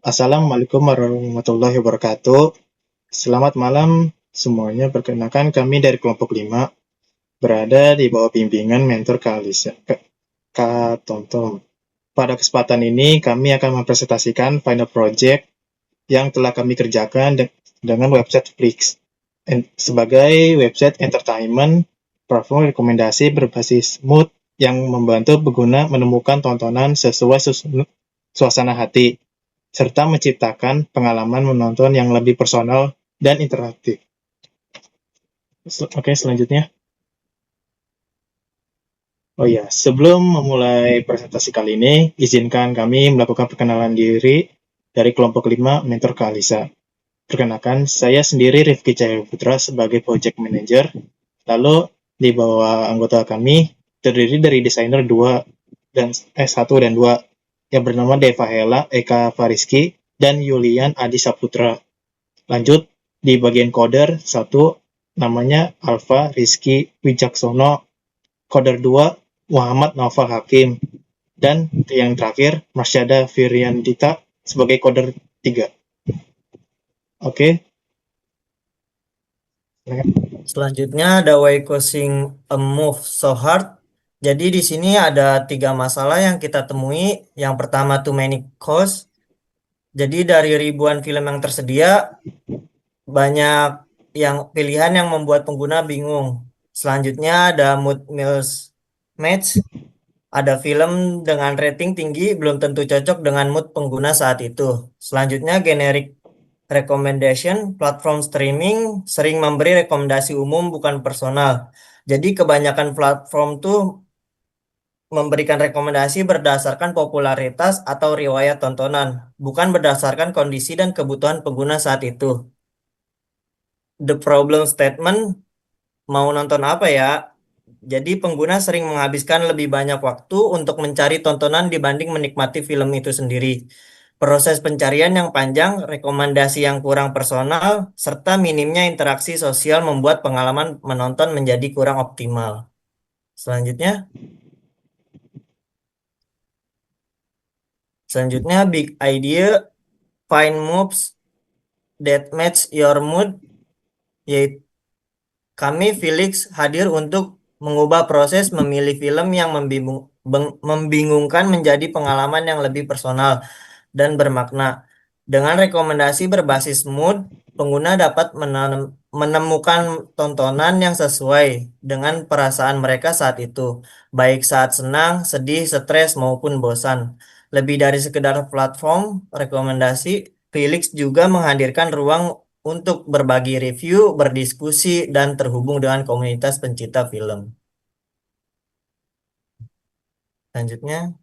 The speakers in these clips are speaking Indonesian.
Assalamualaikum warahmatullahi wabarakatuh. Selamat malam semuanya. Perkenalkan kami dari kelompok 5 berada di bawah bimbingan mentor Kak Tonton. Pada kesempatan ini kami akan mempresentasikan final project yang telah kami kerjakan dengan website Flix sebagai website entertainment platform rekomendasi berbasis mood yang membantu pengguna menemukan tontonan sesuai suasana hati serta menciptakan pengalaman menonton yang lebih personal dan interaktif. Oke, selanjutnya. Oh ya, sebelum memulai presentasi kali ini, izinkan kami melakukan perkenalan diri dari kelompok 5 Mentor Kalisa. Perkenalkan, saya sendiri Rifki Cahaya Putra sebagai Project Manager. Lalu di bawah anggota kami terdiri dari desainer 2 dan S1 dan 2 yang bernama Deva Hela, Eka Fariski, dan Yulian Adi Saputra. Lanjut di bagian coder 1 namanya Alfa Rizky Wijaksono, coder 2 Muhammad Naufal Hakim, dan yang terakhir Marsyada Firyandita sebagai coder 3. Oke. Selanjutnya ada why causing a move so hard. Jadi di sini ada 3 masalah yang kita temui. Yang pertama too many cause. Jadi dari ribuan film yang tersedia, banyak yang pilihan yang membuat pengguna bingung. Selanjutnya ada mood mismatch. Ada film dengan rating tinggi belum tentu cocok dengan mood pengguna saat itu. Selanjutnya generic recommendation, platform streaming sering memberi rekomendasi umum bukan personal. Jadi kebanyakan platform tuh memberikan rekomendasi berdasarkan popularitas atau riwayat tontonan, bukan berdasarkan kondisi dan kebutuhan pengguna saat itu. The problem statement, mau nonton apa ya? Jadi pengguna sering menghabiskan lebih banyak waktu untuk mencari tontonan dibanding menikmati film itu sendiri. Proses pencarian yang panjang, rekomendasi yang kurang personal, serta minimnya interaksi sosial membuat pengalaman menonton menjadi kurang optimal. Selanjutnya, big idea, find moves that match your mood, yaitu kami Felix hadir untuk mengubah proses memilih film yang membingungkan menjadi pengalaman yang lebih personal dan bermakna. Dengan rekomendasi berbasis mood, pengguna dapat menemukan tontonan yang sesuai dengan perasaan mereka saat itu, baik saat senang, sedih, stres, maupun bosan. Lebih dari sekedar platform rekomendasi, Felix juga menghadirkan ruang untuk berbagi review, berdiskusi, dan terhubung dengan komunitas pencinta film. Selanjutnya,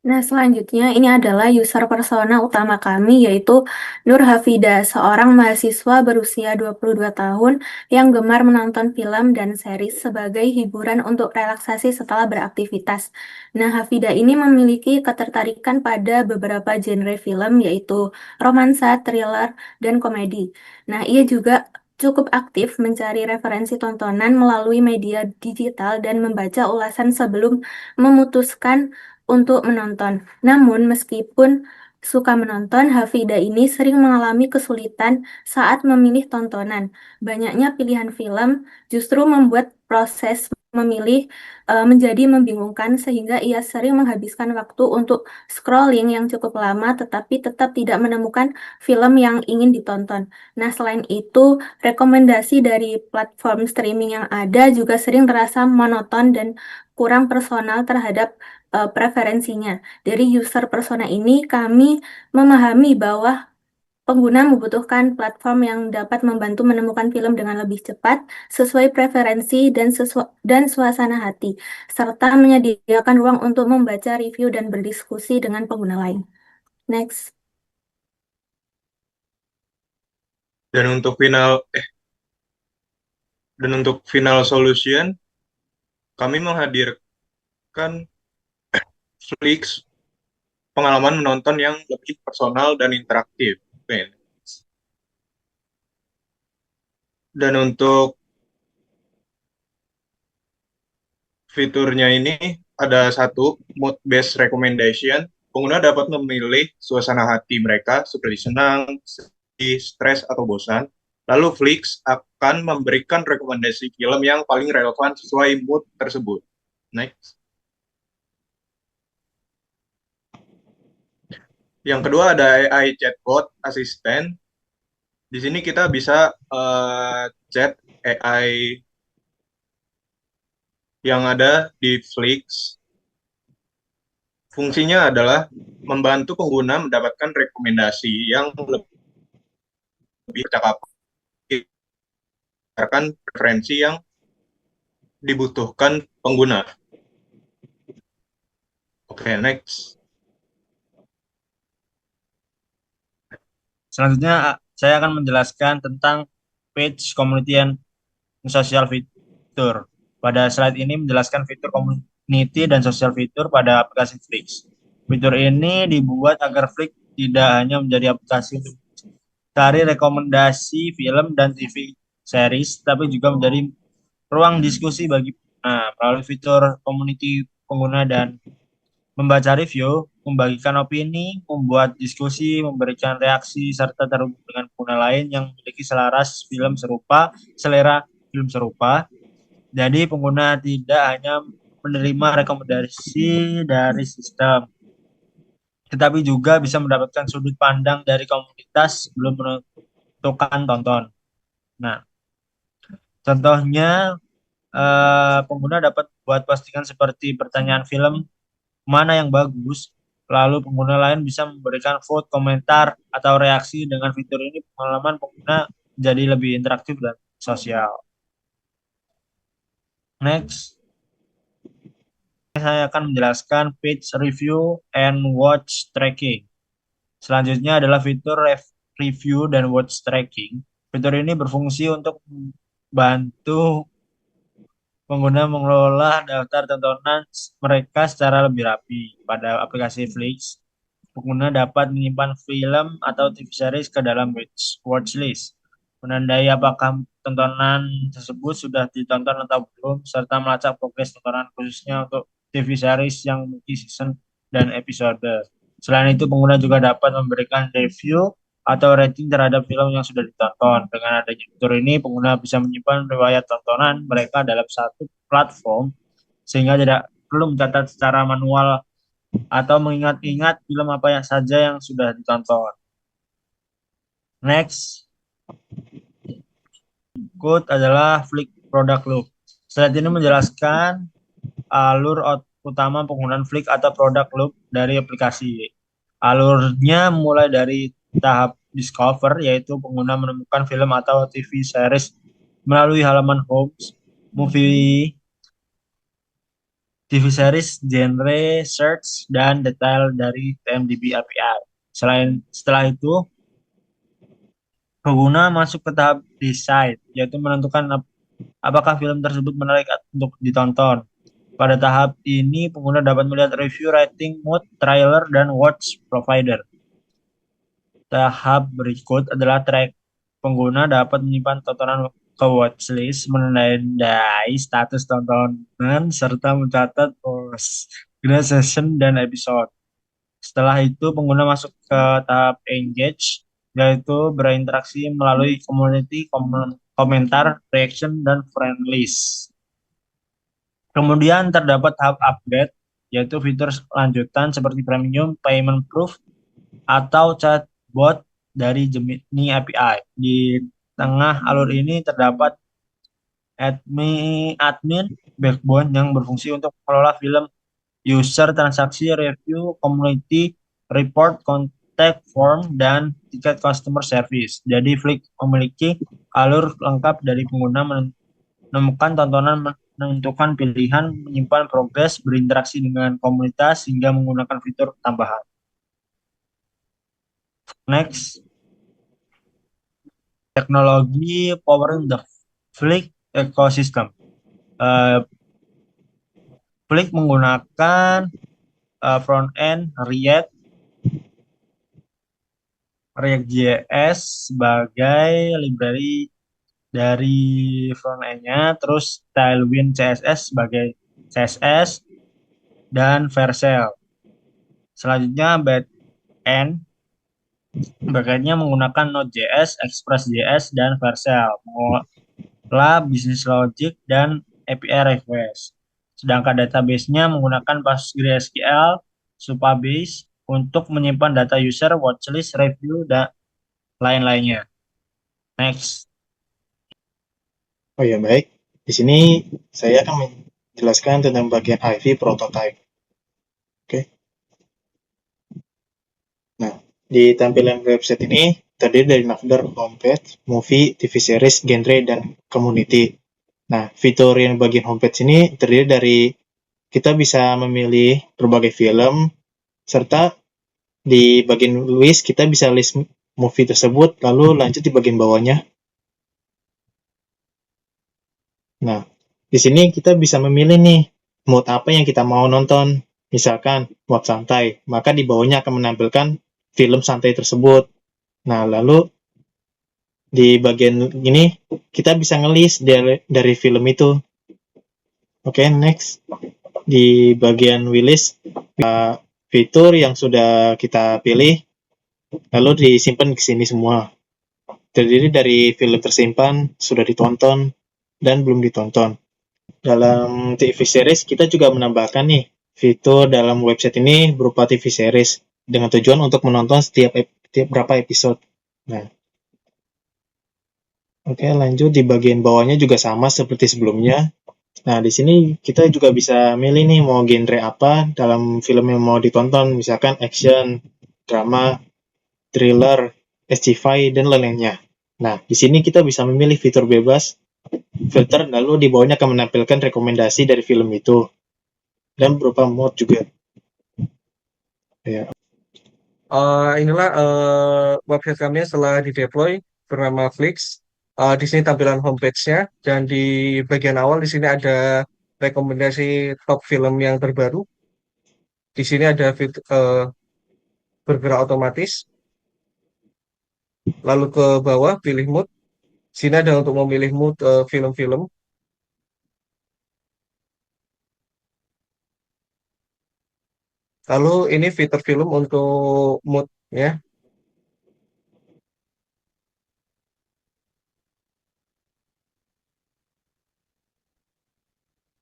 Nah, selanjutnya ini adalah user persona utama kami yaitu Nur Hafida, seorang mahasiswa berusia 22 tahun yang gemar menonton film dan series sebagai hiburan untuk relaksasi setelah beraktivitas. Nah, Hafida ini memiliki ketertarikan pada beberapa genre film yaitu romansa, thriller, dan komedi. Nah, ia juga cukup aktif mencari referensi tontonan melalui media digital dan membaca ulasan sebelum memutuskan untuk menonton. Namun, meskipun suka menonton, Hafida ini sering mengalami kesulitan saat memilih tontonan. Banyaknya pilihan film justru membuat proses memilih menjadi membingungkan sehingga ia sering menghabiskan waktu untuk scrolling yang cukup lama tetapi tetap tidak menemukan film yang ingin ditonton. Nah, selain itu, rekomendasi dari platform streaming yang ada juga sering terasa monoton dan kurang personal terhadap preferensinya. Dari user persona ini, kami memahami bahwa pengguna membutuhkan platform yang dapat membantu menemukan film dengan lebih cepat, sesuai preferensi dan suasana hati, serta menyediakan ruang untuk membaca review dan berdiskusi dengan pengguna lain. Next. Dan untuk final solution, kami menghadirkan Flix pengalaman menonton yang lebih personal dan interaktif. Dan untuk fiturnya ini ada satu mood based recommendation pengguna dapat memilih suasana hati mereka seperti senang, sedih, stres, atau bosan. Lalu Flix akan memberikan rekomendasi film yang paling relevan sesuai mood tersebut. Next. Yang kedua ada AI chatbot assistant. Di sini kita bisa chat AI yang ada di Flix. Fungsinya adalah membantu pengguna mendapatkan rekomendasi yang lebih cakap, berdasarkan preferensi yang dibutuhkan pengguna. Oke, next. Selanjutnya saya akan menjelaskan tentang page, community, and social fitur. Pada slide ini menjelaskan fitur community dan social fitur pada aplikasi Flix. Fitur ini dibuat agar Flix tidak hanya menjadi aplikasi untuk cari rekomendasi film dan TV series, tapi juga menjadi ruang diskusi bagi melalui fitur community pengguna dan membaca review, membagikan opini, membuat diskusi, memberikan reaksi, serta terhubung dengan pengguna lain yang memiliki selera film serupa. Jadi pengguna tidak hanya menerima rekomendasi dari sistem, tetapi juga bisa mendapatkan sudut pandang dari komunitas sebelum menentukan tonton. Nah, contohnya pengguna dapat buat postingan seperti pertanyaan film mana yang bagus, lalu pengguna lain bisa memberikan vote, komentar, atau reaksi. Dengan fitur ini pengalaman pengguna jadi lebih interaktif dan sosial. Next, saya akan menjelaskan page review and watch tracking. Selanjutnya adalah fitur review dan watch tracking. Fitur ini berfungsi untuk membantu pengguna mengelola daftar tontonan mereka secara lebih rapi. Pada aplikasi Flix, pengguna dapat menyimpan film atau TV series ke dalam watchlist, menandai apakah tontonan tersebut sudah ditonton atau belum, serta melacak progres tontonan khususnya untuk TV series yang memiliki season dan episode. Selain itu, pengguna juga dapat memberikan review atau rating terhadap film yang sudah ditonton. Dengan adanya fitur ini, pengguna bisa menyimpan riwayat tontonan mereka dalam satu platform, sehingga tidak perlu mencatat secara manual atau mengingat-ingat film apa saja yang sudah ditonton. Next, code adalah Flix Product Loop. Slide ini menjelaskan alur utama penggunaan Flix atau Product Loop dari aplikasi. Alurnya mulai dari tahap discover, yaitu pengguna menemukan film atau TV series melalui halaman home, movie, TV series, genre, search, dan detail dari TMDb API. Setelah itu, pengguna masuk ke tahap decide, yaitu menentukan apakah film tersebut menarik untuk ditonton. Pada tahap ini, pengguna dapat melihat review, rating, mood, trailer, dan watch provider. Tahap berikut adalah track. Pengguna dapat menyimpan tontonan ke watchlist, menandai status tontonan, serta mencatat session dan episode. Setelah itu, pengguna masuk ke tahap engage, yaitu berinteraksi melalui community, komentar, reaction, dan friend list. Kemudian terdapat tahap upgrade, yaitu fitur lanjutan seperti premium, payment proof, atau chatbot dari Gemini API. Di tengah alur ini terdapat admin backbone yang berfungsi untuk mengelola film, user, transaksi, review, community, report, contact form, dan tiket customer service. Jadi Flix memiliki alur lengkap dari pengguna menemukan tontonan, menentukan pilihan, menyimpan progres, berinteraksi dengan komunitas, hingga menggunakan fitur tambahan. Next, teknologi powering the Flix ecosystem. Flix menggunakan front-end React.js sebagai library dari front-end-nya, terus Tailwind CSS sebagai CSS, dan Vercel Selanjutnya backend. Backendnya menggunakan Node.js, Express.js, dan Vercel. Mengolah business logic dan API request. Sedangkan database-nya menggunakan PostgreSQL, Supabase untuk menyimpan data user, watchlist, review, dan lain-lainnya. Next. Oh ya, baik. Di sini saya akan menjelaskan tentang bagian Ivy prototype. Oke. Nah, di tampilan website ini terdiri dari navbar, homepage, movie, TV series, genre, dan community. Nah, fitur yang bagian homepage ini terdiri dari kita bisa memilih berbagai film, serta di bagian list kita bisa list movie tersebut, lalu lanjut di bagian bawahnya. Nah, di sini kita bisa memilih nih mood apa yang kita mau nonton. Misalkan mood santai, maka di bawahnya akan menampilkan film santai tersebut. Nah, lalu di bagian ini kita bisa ngelis dari film itu. Oke, next. Di bagian wishlist, fitur yang sudah kita pilih lalu disimpan ke sini semua. Terdiri dari film tersimpan, sudah ditonton, dan belum ditonton. Dalam TV series, kita juga menambahkan nih fitur dalam website ini berupa TV series dengan tujuan untuk menonton setiap berapa episode. Nah, oke, lanjut di bagian bawahnya juga sama seperti sebelumnya. Nah, di sini kita juga bisa milih nih mau genre apa dalam film yang mau ditonton, misalkan action, drama, thriller, sci-fi, dan lain-lainnya. Nah, di sini kita bisa memilih fitur bebas, filter, lalu di bawahnya akan menampilkan rekomendasi dari film itu, dan berupa mode juga. Ya. Inilah website kami setelah di-deploy bernama Flix. Di sini tampilan homepage-nya dan di bagian awal di sini ada rekomendasi top film yang terbaru. Di sini ada bergerak otomatis. Lalu ke bawah pilih mood. Sini ada untuk memilih mood film-film. Lalu ini fitur film untuk mood ya.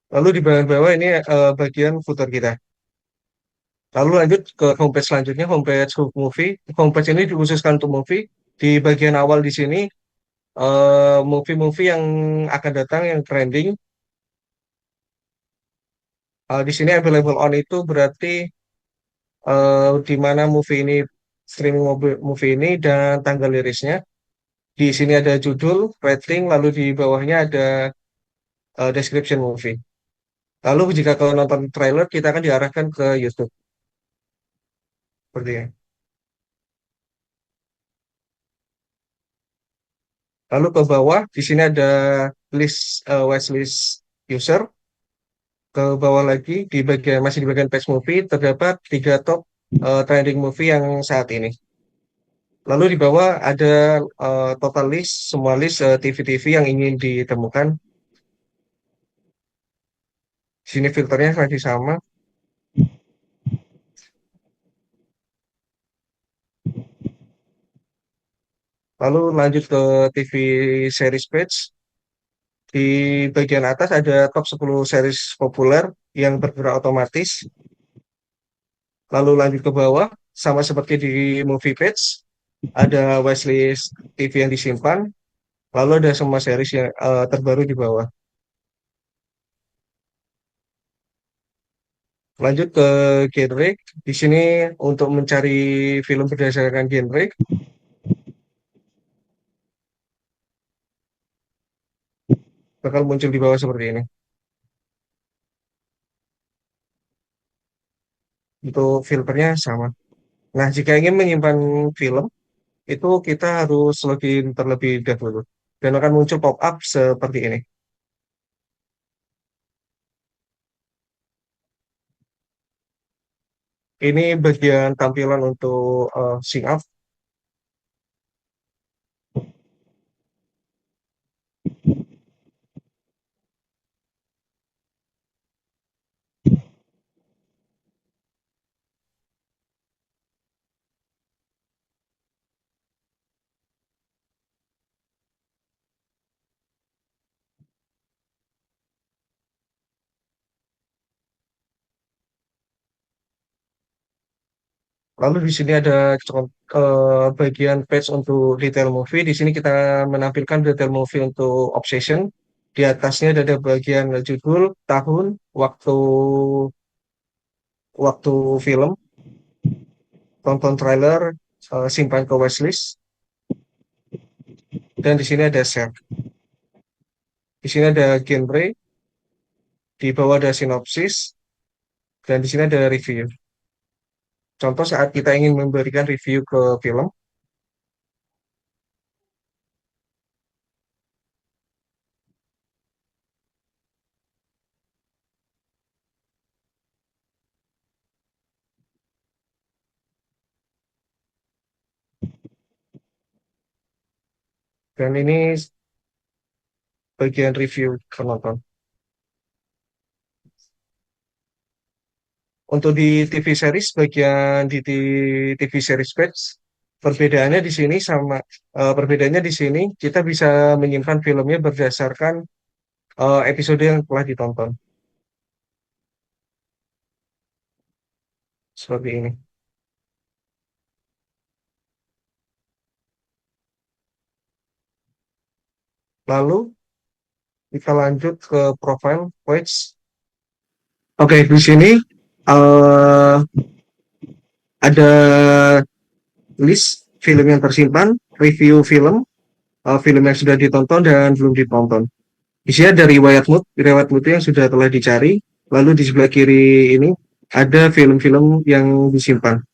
Lalu di bagian bawah ini bagian footer kita. Lalu lanjut ke homepage selanjutnya, homepage Hook Movie. Homepage ini dikhususkan untuk movie. Di bagian awal di sini movie-movie yang akan datang yang trending. Di sini available on itu berarti di mana movie ini streaming movie ini dan tanggal rilisnya. Di sini ada judul, rating, lalu di bawahnya ada description movie. Lalu jika kalau nonton trailer kita akan diarahkan ke YouTube. Seperti ini. Lalu ke bawah di sini ada list watchlist user. Ke bawah lagi di bagian masih di bagian page movie terdapat 3 top trending movie yang saat ini. Lalu di bawah ada total list semua list TV-TV yang ingin ditemukan. Di sini filternya masih sama. Lalu lanjut ke TV series page. Di bagian atas ada top 10 series populer yang bergerak otomatis. Lalu lanjut ke bawah, sama seperti di movie page, ada watchlist TV yang disimpan. Lalu ada semua series yang terbaru di bawah. Lanjut ke genre. Di sini untuk mencari film berdasarkan genre, bakal muncul di bawah seperti ini. Untuk filternya sama. Nah, jika ingin menyimpan film, itu kita harus login terlebih dahulu. Dan akan muncul pop-up seperti ini. Ini bagian tampilan untuk sync up. Lalu di sini ada bagian page untuk detail movie. Di sini kita menampilkan detail movie untuk Obsession. Di atasnya ada bagian judul, tahun, waktu waktu film, tonton trailer, simpan ke watchlist, dan di sini ada share. Di sini ada genre, di bawah ada sinopsis, dan di sini ada review. Contoh saat kita ingin memberikan review ke film, dan ini bagian review penonton. Untuk di TV series, bagian di TV series page, perbedaannya di sini perbedaannya di sini kita bisa menyimpan filmnya berdasarkan episode yang telah ditonton. Seperti ini. Lalu kita lanjut ke profile page. Oke, di sini ada list film yang tersimpan, review film, film yang sudah ditonton dan belum ditonton. Di sini ada riwayat mood yang sudah telah dicari. Lalu di sebelah kiri ini ada film-film yang disimpan.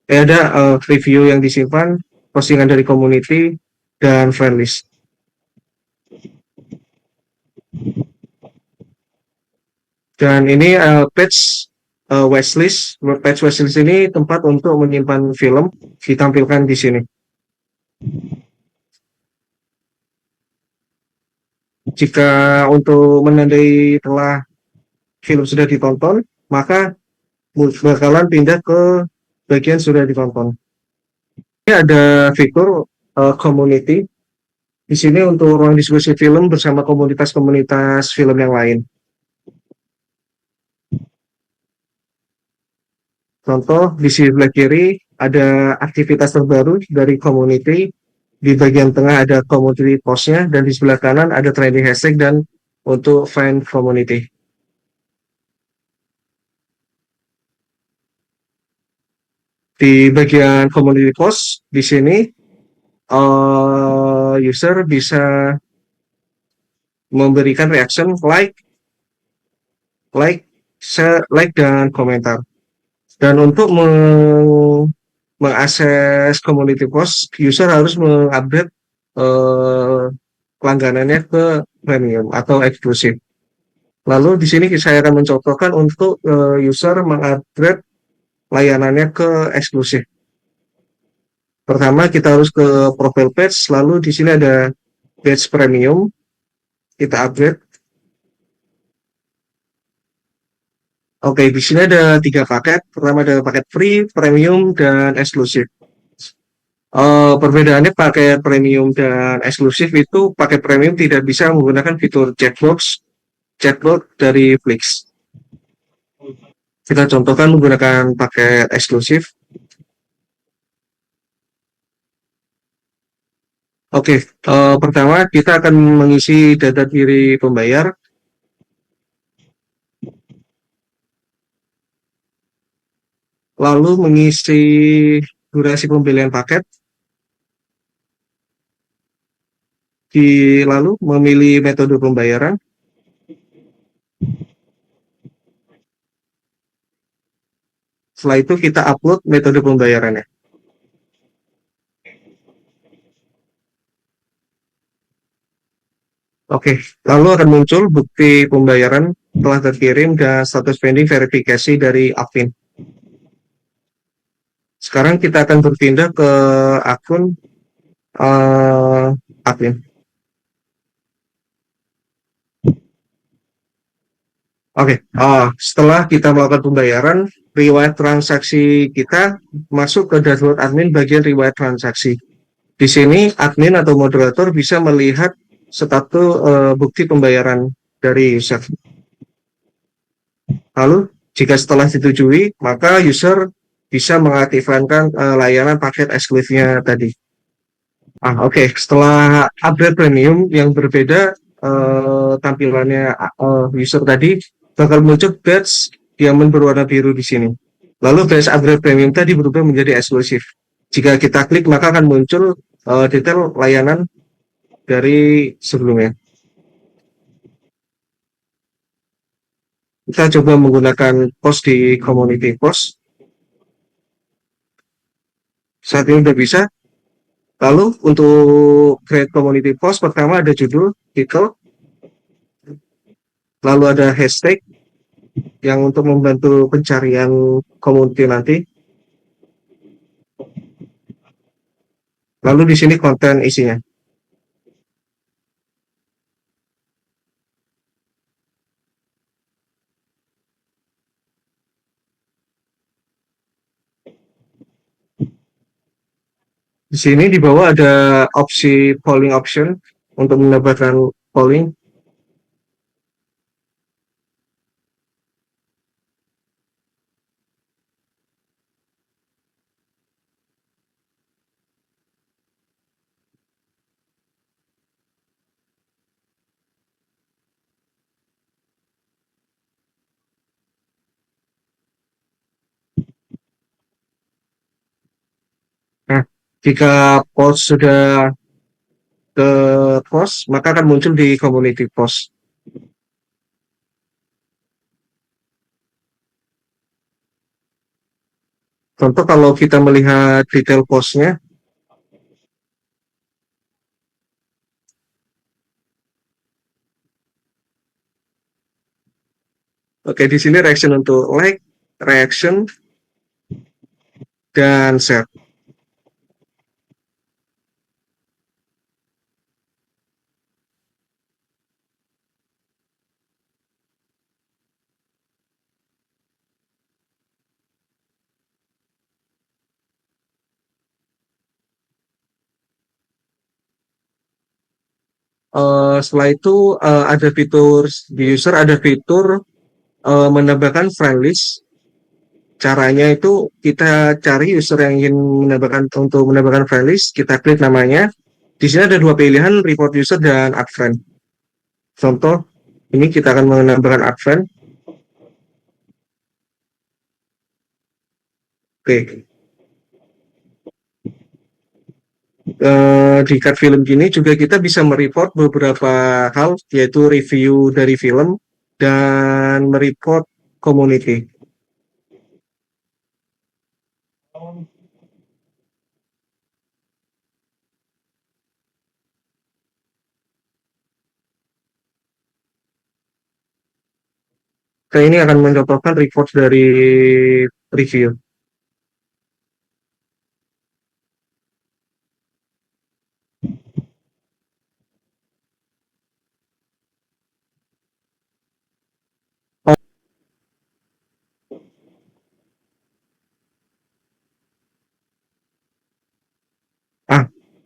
Ada review yang disimpan, postingan dari community, dan friend list. Dan ini page watchlist. Page watchlist ini tempat untuk menyimpan film, ditampilkan di sini. Jika untuk menandai telah film sudah ditonton, maka bakalan pindah ke bagian sudah ditonton. Ini ada fitur community. Di sini untuk ruang diskusi film bersama komunitas-komunitas film yang lain. Contoh, di sebelah kiri ada aktivitas terbaru dari community. Di bagian tengah ada community post-nya, dan di sebelah kanan ada trending hashtag dan untuk fan community. Di bagian community post, di sini user bisa memberikan reaction, share, dan komentar. Dan untuk mengakses community post, user harus mengupdate langganannya ke premium atau eksklusif. Lalu di sini saya akan mencontohkan untuk user mengupgrade layanannya ke eksklusif. Pertama kita harus ke profile page, lalu di sini ada page premium, kita upgrade. Oke, di sini ada 3 paket. Pertama ada paket free, premium, dan eksklusif. Perbedaannya paket premium dan eksklusif itu paket premium tidak bisa menggunakan fitur chatbox dari Flix. Kita contohkan menggunakan paket eksklusif. Oke, pertama kita akan mengisi data diri pembayar. Lalu mengisi durasi pembelian paket. Lalu memilih metode pembayaran. Setelah itu kita upload metode pembayarannya. Oke, lalu akan muncul bukti pembayaran telah terkirim dan status pending verifikasi dari admin. Sekarang kita akan berpindah ke akun admin. Oke, setelah kita melakukan pembayaran, riwayat transaksi kita masuk ke dashboard admin bagian riwayat transaksi. Di sini admin atau moderator bisa melihat status bukti pembayaran dari user. Lalu, jika setelah disetujui, maka user bisa mengaktifkan layanan paket eksklusifnya tadi. Oke. Setelah upgrade premium yang berbeda tampilannya user tadi bakal muncul badge diamond berwarna biru di sini. Lalu badge upgrade premium tadi berubah menjadi eksklusif. Jika kita klik maka akan muncul detail layanan dari sebelumnya. Kita coba menggunakan post di community post. Saat ini udah bisa. Lalu untuk create community post pertama ada judul, title, lalu ada hashtag yang untuk membantu pencarian community nanti. Lalu di sini konten isinya. Di sini di bawah ada opsi polling option untuk mendapatkan polling. Nah, jika post sudah ke post, maka akan muncul di community post. Contoh kalau kita melihat detail postnya, oke di sini reaction untuk like, reaction, dan share. Setelah itu ada fitur di user, ada fitur menambahkan friend list. Caranya itu kita cari user yang ingin menambahkan friend list, kita klik namanya. Di sini ada dua pilihan, report user dan add friend. Contoh, ini kita akan menambahkan add friend. Oke. Di card film gini juga kita bisa mereport beberapa hal, yaitu review dari film dan mereport community. Ini akan mencontohkan report dari review.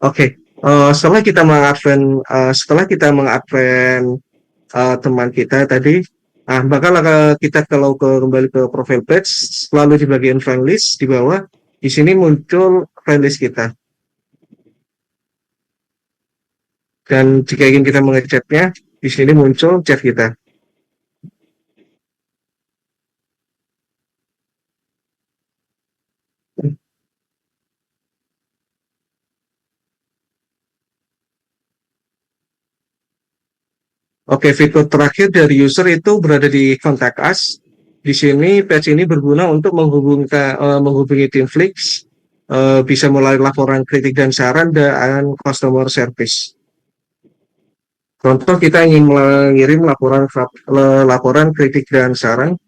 Oke. Setelah kita mengadvent teman kita tadi, bakal kita kalau kembali ke profile page, lalu di bagian friend list di bawah, di sini muncul friend list kita. Dan jika ingin kita mengechatnya, di sini muncul chat kita. Oke, fitur terakhir dari user itu berada di Contact Us. Di sini page ini berguna untuk menghubungi tim Flix, bisa mulai laporan kritik dan saran dan customer service. Contoh kita ingin mengirim laporan kritik dan saran.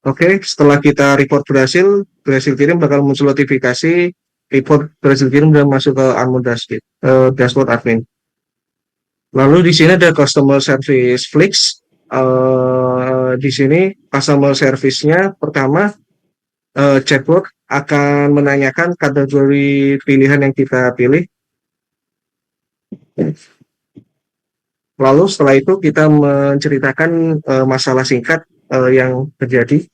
Oke, setelah kita report berhasil kirim bakal muncul notifikasi report berhasil kirim dan masuk ke Armor dashboard admin. Lalu di sini ada customer service Flix. Di sini customer service-nya pertama chatbot akan menanyakan kategori pilihan yang kita pilih. Lalu setelah itu kita menceritakan masalah singkat yang terjadi.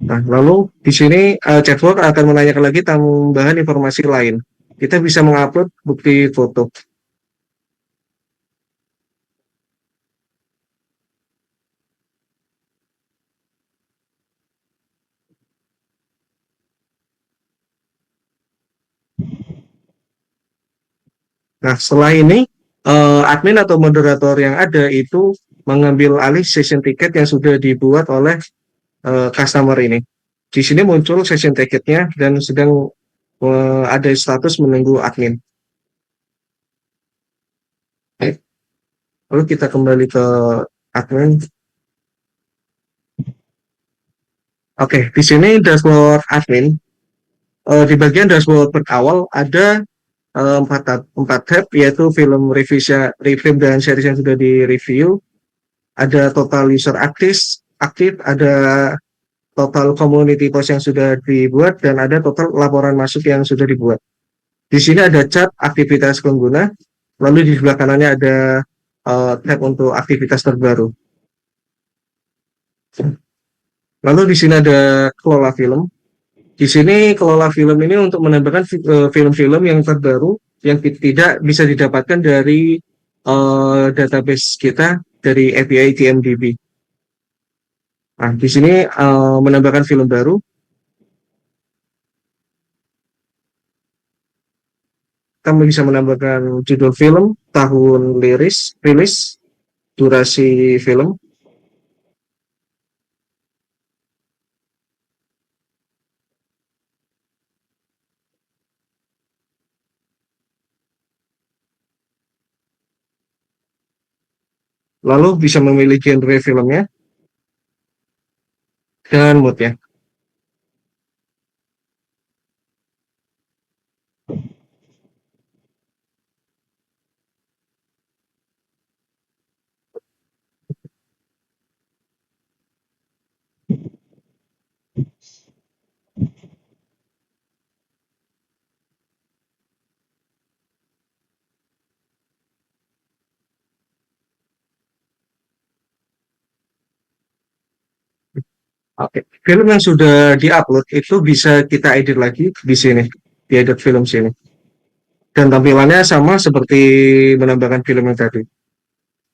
Nah, lalu di sini chatbot akan menanyakan lagi tambahan informasi lain. Kita bisa mengupload bukti foto. Nah, setelah ini admin atau moderator yang ada itu mengambil alih session ticket yang sudah dibuat oleh customer ini. Di sini muncul session ticketnya dan sedang ada status menunggu admin. Lalu kita kembali ke admin. Oke, di sini dashboard admin. Di bagian dashboard awal ada empat tab, yaitu film review dan series yang sudah di-review. Ada total user aktif, ada total community post yang sudah dibuat, dan ada total laporan masuk yang sudah dibuat. Di sini ada cat aktivitas pengguna, lalu di sebelah kanannya ada tab untuk aktivitas terbaru. Lalu di sini ada kelola film. Di sini kelola film ini untuk menambahkan film-film yang terbaru yang tidak bisa didapatkan dari database kita dari API TMDB. Nah, di sini menambahkan film baru. Kita bisa menambahkan judul film, tahun rilis, durasi film. Lalu bisa memilih genre filmnya dan moodnya. Oke, film yang sudah diupload itu bisa kita edit lagi di sini, di edit film sini. Dan tampilannya sama seperti menambahkan film yang tadi.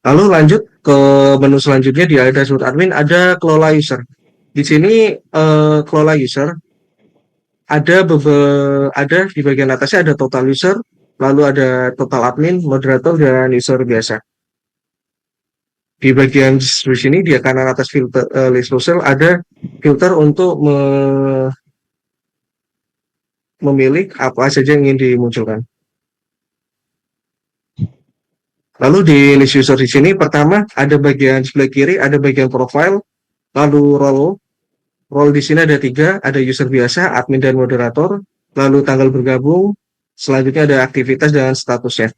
Lalu lanjut ke menu selanjutnya di dashboard admin ada kelola user. Di sini kelola user ada di bagian atasnya ada total user, lalu ada total admin, moderator, dan user biasa. Di bagian di sini di kanan atas filter list user ada filter untuk memilih apa saja yang ingin dimunculkan. Lalu di list user di sini pertama ada bagian sebelah kiri ada bagian profile, lalu role di sini ada 3, ada user biasa, admin, dan moderator, lalu tanggal bergabung, selanjutnya ada aktivitas dan statusnya.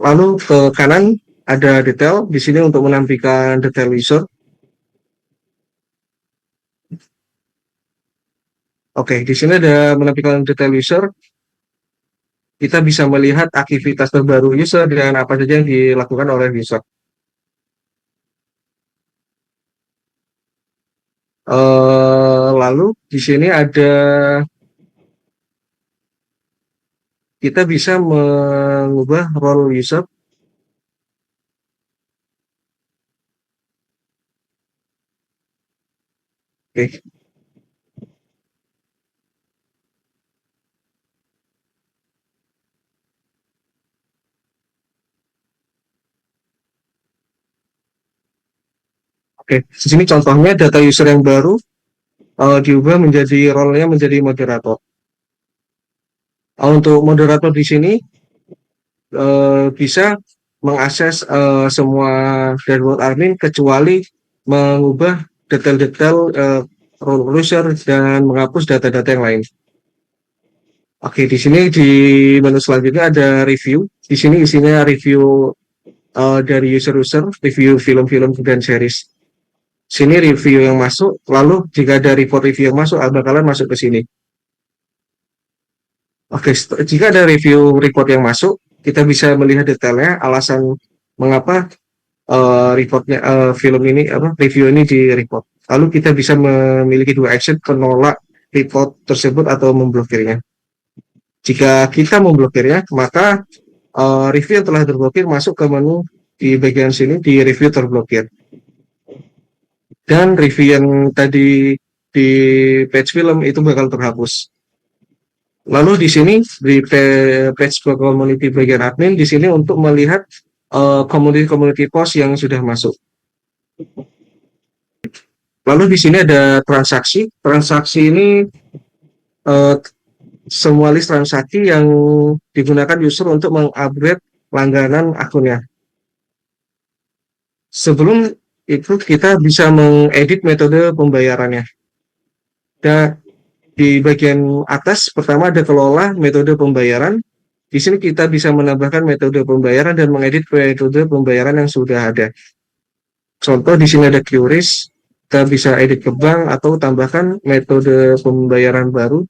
Lalu ke kanan ada detail, di sini untuk menampilkan detail user. Oke, di sini ada menampilkan detail user. Kita bisa melihat aktivitas terbaru user dan apa saja yang dilakukan oleh user. Lalu di sini ada kita bisa mengubah role user. Oke. Oke, di sini contohnya data user yang baru diubah menjadi role-nya menjadi moderator. Untuk moderator di sini bisa mengakses semua dashboard admin kecuali mengubah detail-detail role user dan menghapus data-data yang lain. Oke, di sini di menu selanjutnya ada review. Di sini isinya review dari user-user, review film-film dan series. Sini review yang masuk, lalu jika ada report review yang masuk, bakalan masuk ke sini. Oke, jika ada review report yang masuk, kita bisa melihat detailnya, alasan mengapa film ini review ini di report. Lalu kita bisa memiliki dua action, menolak report tersebut atau memblokirnya. Jika kita memblokirnya, maka review yang telah terblokir masuk ke menu di bagian sini di review terblokir. Dan review yang tadi di page film itu bakal terhapus. Lalu di sini di page community bagian admin di sini untuk melihat community post yang sudah masuk. Lalu di sini ada transaksi. Transaksi ini semua list transaksi yang digunakan user untuk mengupgrade langganan akunnya. Sebelum itu kita bisa mengedit metode pembayarannya. Dan di bagian atas pertama ada kelola metode pembayaran. Di sini kita bisa menambahkan metode pembayaran dan mengedit metode pembayaran yang sudah ada. Contoh di sini ada QRIS, kita bisa edit ke bank atau tambahkan metode pembayaran baru.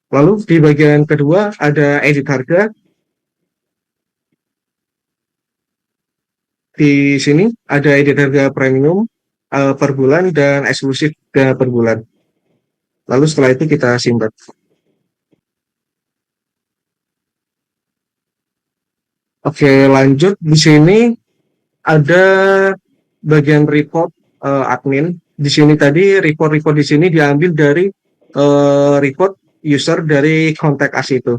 Lalu di bagian kedua ada edit harga. Di sini ada edit harga premium per bulan dan eksklusif per bulan. Lalu setelah itu kita simpan. Oke, lanjut. Di sini ada bagian report admin. Di sini tadi report di sini diambil dari report user dari kontak us itu.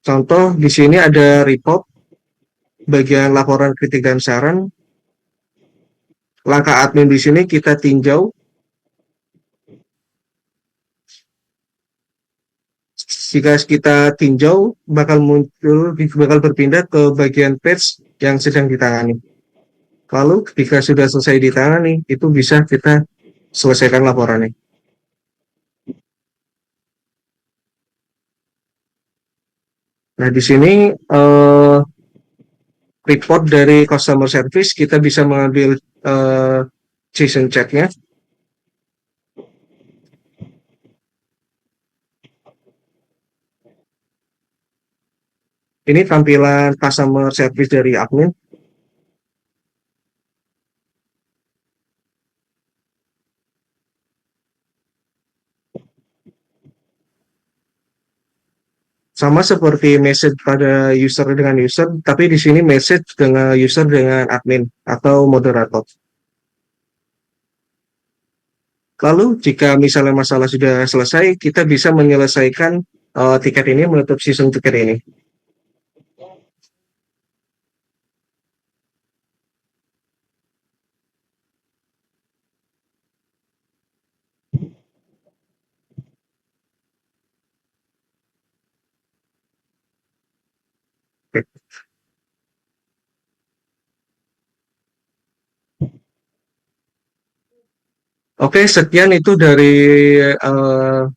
Contoh di sini ada report bagian laporan kritik dan saran. Langkah admin di sini kita tinjau. Jika kita tinjau bakal berpindah ke bagian page yang sedang ditangani. Lalu jika sudah selesai ditangani, itu bisa kita selesaikan laporannya. Nah, di sini report dari customer service kita bisa mengambil season check-nya. Ini tampilan customer service dari admin. Sama seperti message pada user dengan user, tapi di sini message dengan user dengan admin atau moderator. Lalu jika misalnya masalah sudah selesai, kita bisa menyelesaikan tiket ini, menutup season tiket ini. Oke, sekian itu dari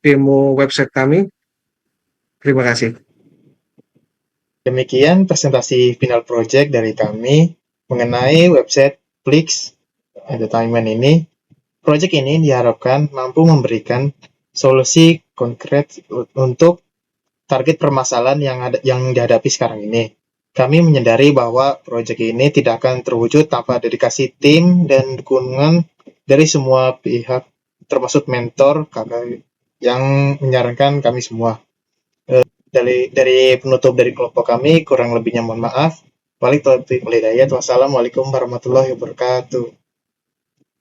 demo website kami. Terima kasih. Demikian presentasi final project dari kami mengenai website Flix Entertainment ini. Project ini diharapkan mampu memberikan solusi konkret untuk target permasalahan yang dihadapi sekarang ini. Kami menyadari bahwa proyek ini tidak akan terwujud tanpa dedikasi tim dan dukungan dari semua pihak, termasuk mentor, kakak yang menyarankan kami semua. Dari penutup dari kelompok kami, kurang lebihnya mohon maaf. Wassalamualaikum warahmatullahi wabarakatuh.